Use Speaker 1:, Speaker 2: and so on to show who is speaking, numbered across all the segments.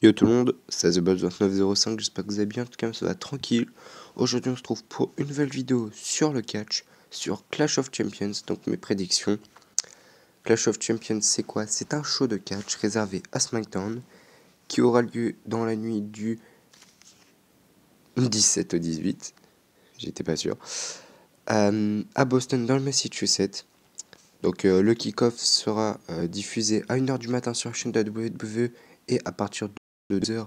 Speaker 1: Yo tout le monde, c'est TheBuzz2905, j'espère que vous allez bien, en tout cas ça va tranquille. Aujourd'hui on se trouve pour une nouvelle vidéo sur le catch, sur Clash of Champions, donc mes prédictions. Clash of Champions c'est quoi? C'est un show de catch réservé à SmackDown, qui aura lieu dans la nuit du 17 au 18, j'étais pas sûr, à Boston dans le Massachusetts. Donc le kick-off sera diffusé à 1h du matin sur la chaîne de la WWE et à partir de 2h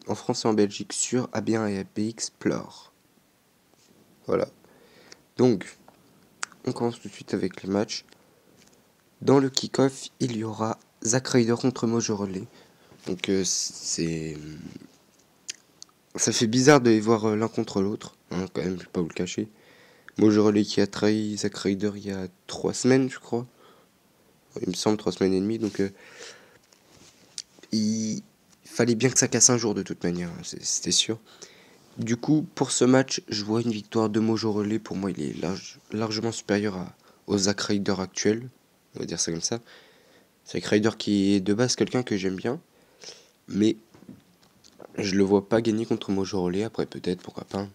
Speaker 1: en France et en Belgique sur AB1 et AB Explore. Voilà. Donc, on commence tout de suite avec les matchs. Dans le kick-off, il y aura Zack Ryder contre Mojo Rawley. Donc, ça fait bizarre de les voir l'un contre l'autre, hein, quand même, je vais pas vous le cacher. Mojo Rawley qui a trahi Zack Ryder il y a 3 semaines, je crois. Il me semble 3 semaines et demie, donc il fallait bien que ça casse un jour de toute manière, hein, c'était sûr. Du coup, pour ce match, je vois une victoire de Mojo Rawley. Pour moi, il est largement supérieur au Zack Ryder actuel. On va dire ça comme ça. Zack Ryder qui est de base quelqu'un que j'aime bien. Mais je le vois pas gagner contre Mojo Rawley. Après, peut-être, pourquoi pas.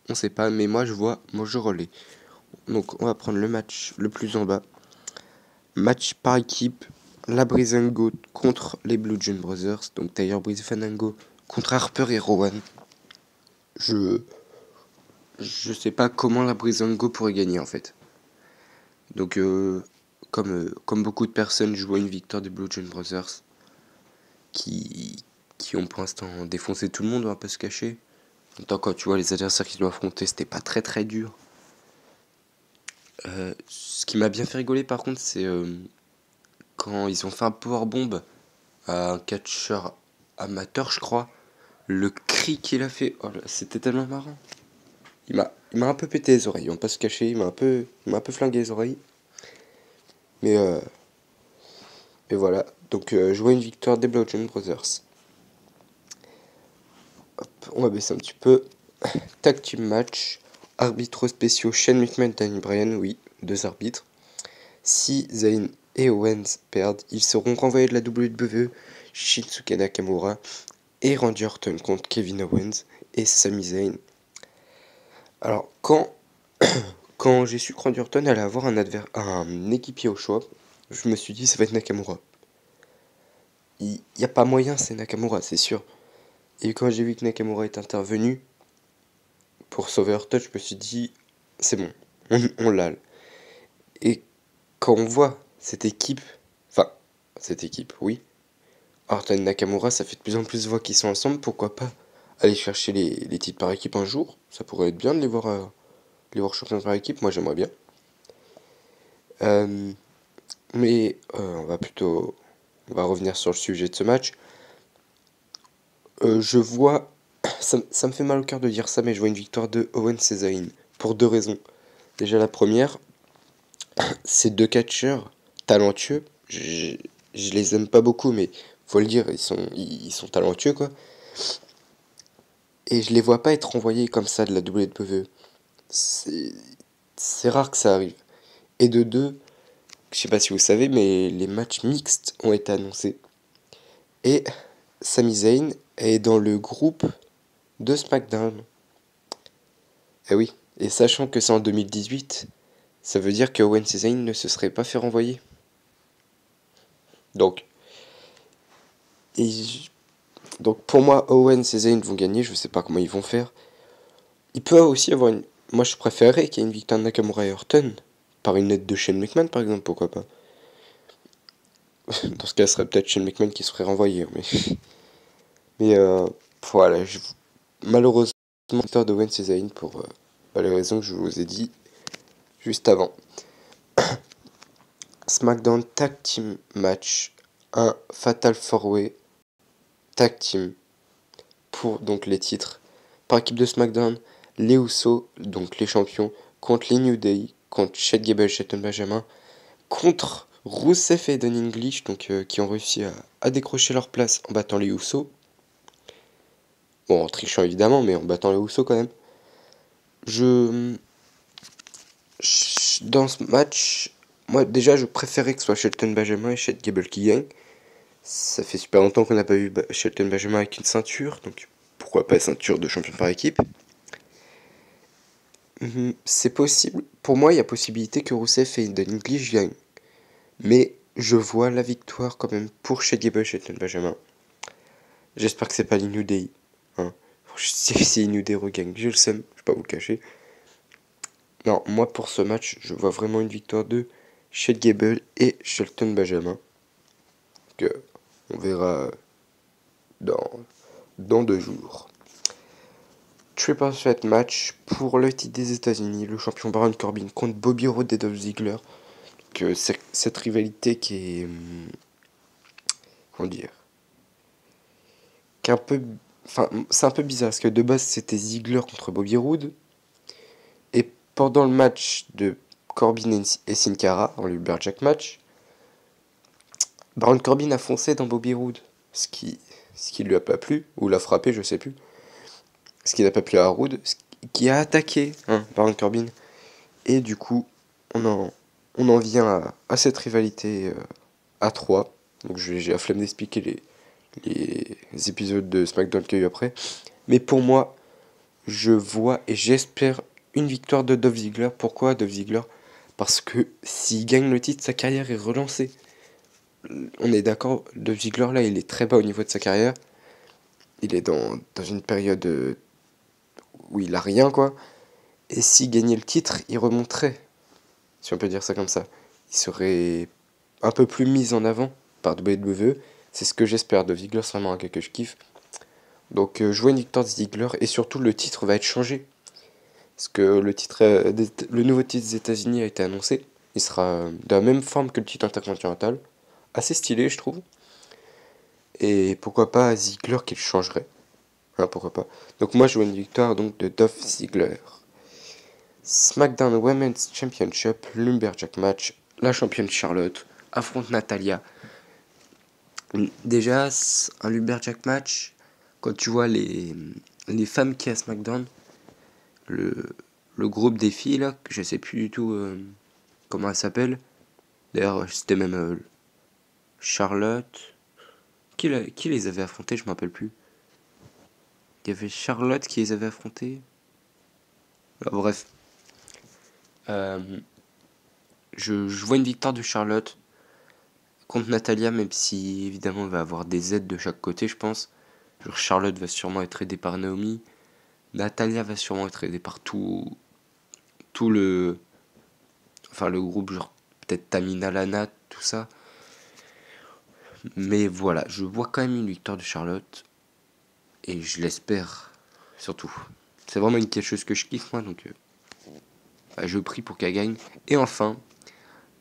Speaker 1: On sait pas. Mais moi, je vois Mojo Rawley. Donc, on va prendre le match le plus en bas. Match par équipe. La Breezango contre les Blue Jean Brothers. Donc, Tyler Breeze Fandango contre Harper et Rowan. Je sais pas comment la Breezango pourrait gagner en fait. Donc comme beaucoup de personnes, je vois une victoire des Blue Jean Brothers qui ont pour l'instant défoncé tout le monde, on va pas se cacher. En même temps, quand tu vois les adversaires qu'ils ont affrontés, c'était pas très très dur. Ce qui m'a bien fait rigoler par contre, c'est quand ils ont fait un powerbomb à un catcheur amateur, je crois. Le cri qu'il a fait, oh là, c'était tellement marrant. Il m'a un peu pété les oreilles, on va pas se cacher, il m'a un peu flingué les oreilles. Mais voilà, donc je vois une victoire des Blue Jean Brothers. Hop, on va baisser un petit peu. Tag team match. Arbitres spéciaux Shane McMahon, Danny Bryan, oui, 2 arbitres. Si Zayn et Owens perdent, ils seront renvoyés de la WWE. Shinsuke Nakamura et Randy Orton contre Kevin Owens et Sami Zayn. Alors, quand j'ai su que Randy Orton allait avoir un équipier au choix, je me suis dit ça va être Nakamura. Il n'y a pas moyen, c'est Nakamura, c'est sûr. Et quand j'ai vu que Nakamura est intervenu pour sauver Orton, je me suis dit c'est bon, on l'a. Et quand on voit cette équipe, oui, Orton et Nakamura, ça fait de plus en plus de voix qu'ils sont ensemble, pourquoi pas aller chercher les titres par équipe un jour. Ça pourrait être bien de les voir champions par équipe, moi j'aimerais bien. Mais on va revenir sur le sujet de ce match. Je vois, ça me fait mal au cœur de dire ça, mais je vois une victoire de Owens et Zayn pour 2 raisons. Déjà la première, ces 2 catcheurs talentueux, je les aime pas beaucoup, mais faut le dire, ils sont talentueux quoi. Et je les vois pas être envoyés comme ça de la WWE. C'est rare que ça arrive. Et de 2, je sais pas si vous savez, mais les matchs mixtes ont été annoncés. Et Sami Zayn est dans le groupe de SmackDown. Eh oui, et sachant que c'est en 2018, ça veut dire que Owens et Zayn ne se seraient pas fait renvoyer. Donc, donc pour moi, Owens et Zayn vont gagner, je sais pas comment ils vont faire. Il peut aussi avoir une... Moi je préférerais qu'il y ait une victoire de Nakamura et Orton, par une aide de Shane McMahon par exemple, pourquoi pas. Dans ce cas, ce serait peut-être Shane McMahon qui serait renvoyé, mais voilà, malheureusement, victoire de Owens et Zayn pour les raisons que je vous ai dit juste avant. SmackDown Tag Team Match, un Fatal 4-Way Tag Team pour donc les titres. Par équipe de SmackDown, les Usos, donc les champions, contre les New Day, contre Chad Gable, Shelton Benjamin, contre Rusev et Don English, donc qui ont réussi à décrocher leur place en battant les Usos. Bon, en trichant évidemment, mais en battant les Usos quand même. Dans ce match, moi déjà je préférais que ce soit Shelton Benjamin et Chad Gable qui gagnent. Ça fait super longtemps qu'on n'a pas vu Shelton Benjamin avec une ceinture, donc pourquoi pas ceinture de champion par équipe. C'est possible. Pour moi, il y a possibilité que Rousseff et Danny English gagnent. Mais je vois la victoire quand même pour Chad Gable et Shelton Benjamin. J'espère que c'est pas l'Inu Day. Hein. Si l'Inu Day regagne, j'ai le seum, je vais pas vous le cacher. Non, moi pour ce match, je vois vraiment une victoire de Chad Gable et Shelton Benjamin. Que on verra dans, dans 2 jours. Triple threat match pour le titre des États-Unis, le champion Baron Corbin contre Bobby Roode et Dolph Ziggler. Que cette rivalité qui est comment dire, qui est un peu, enfin c'est un peu bizarre parce que de base c'était Ziggler contre Bobby Roode et pendant le match de Corbin et Sin Cara en Lumberjack match, Baron Corbin a foncé dans Bobby Roode, ce qui lui a pas plu ou l'a frappé, je sais plus. Ce qui n'a pas plu à Roode, qui a attaqué Baron Corbin. Et du coup, on en vient à cette rivalité à 3. Donc j'ai la flemme d'expliquer les épisodes de SmackDown qu'il y a eu après. Mais pour moi, je vois et j'espère une victoire de Dolph Ziggler. Pourquoi Dolph Ziggler? Parce que s'il gagne le titre, sa carrière est relancée. On est d'accord, Dolph Ziggler là, il est très bas au niveau de sa carrière. Il est dans une période où il a rien quoi. Et s'il gagnait le titre, il remonterait, si on peut dire ça comme ça. Il serait un peu plus mis en avant par WWE. C'est ce que j'espère. De Ziggler, c'est vraiment un gars que je kiffe. Donc je vois une victoire de Ziggler et surtout le titre va être changé. Parce que le nouveau titre des États-Unis a été annoncé. Il sera de la même forme que le titre intercontinental. Assez stylé, je trouve. Et pourquoi pas Ziggler qui le changerait. Hein, pourquoi pas. Donc moi je vois une victoire donc de Dolph Ziggler. SmackDown Women's Championship, Lumberjack match, la championne Charlotte affronte Natalia. Déjà, un Lumberjack match, quand tu vois les femmes qui y a à SmackDown, le, le groupe des filles là, que je sais plus du tout comment elle s'appelle. D'ailleurs, c'était même Charlotte. Qui les avait affrontés, je me rappelle plus. Il y avait Charlotte qui les avait affrontés. Bref. Je vois une victoire de Charlotte contre Natalia, même si évidemment elle va avoir des aides de chaque côté, je pense. Genre Charlotte va sûrement être aidée par Naomi. Natalia va sûrement être aidée par tout le. Enfin, le groupe, genre peut-être Tamina Lana, tout ça. Mais voilà, je vois quand même une victoire de Charlotte. Et je l'espère, surtout. C'est vraiment quelque chose que je kiffe, moi, donc je prie pour qu'elle gagne. Et enfin,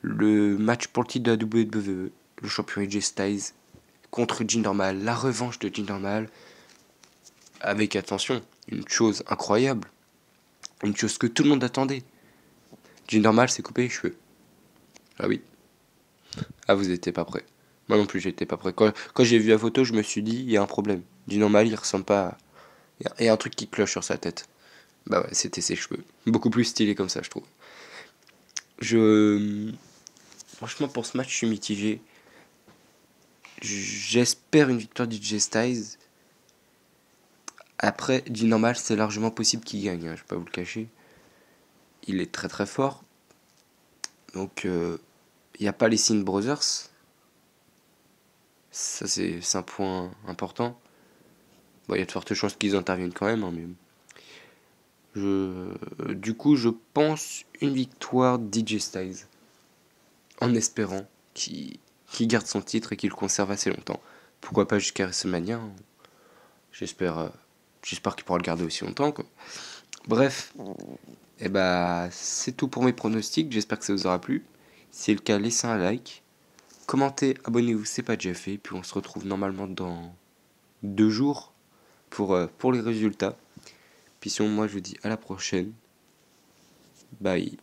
Speaker 1: le match pour le titre de la WWE, le champion AJ Styles contre Jinder Mahal, la revanche de Jinder Mahal. Avec, attention, une chose incroyable, une chose que tout le monde attendait. Jinder Mahal s'est coupé les cheveux. Ah oui. Ah, vous étiez pas prêt. Moi non plus, j'étais pas prêt. Quand j'ai vu la photo, je me suis dit, il y a un problème. Jinder Mahal, il ressemble pas à... Il y a un truc qui cloche sur sa tête. Bah ouais, c'était ses cheveux. Beaucoup plus stylé comme ça, je trouve. Franchement, pour ce match, je suis mitigé. J'espère une victoire du DJ Styles. Après, Jinder Mahal, c'est largement possible qu'il gagne, hein, je vais pas vous le cacher. Il est très très fort. Donc, il n'y a pas les Sin Brothers. Ça, c'est un point important. Bon, il y a de fortes chances qu'ils interviennent quand même, hein, mais du coup, je pense une victoire DJ Styles. En espérant qu'il garde son titre et qu'il le conserve assez longtemps. Pourquoi pas jusqu'à WrestleMania, hein. J'espère qu'il pourra le garder aussi longtemps, quoi. Bref, et bah, c'est tout pour mes pronostics. J'espère que ça vous aura plu. Si c'est le cas, laissez un like. Commentez, abonnez-vous, c'est pas déjà fait. Puis on se retrouve normalement dans 2 jours pour les résultats. Puis sinon, moi je vous dis à la prochaine. Bye.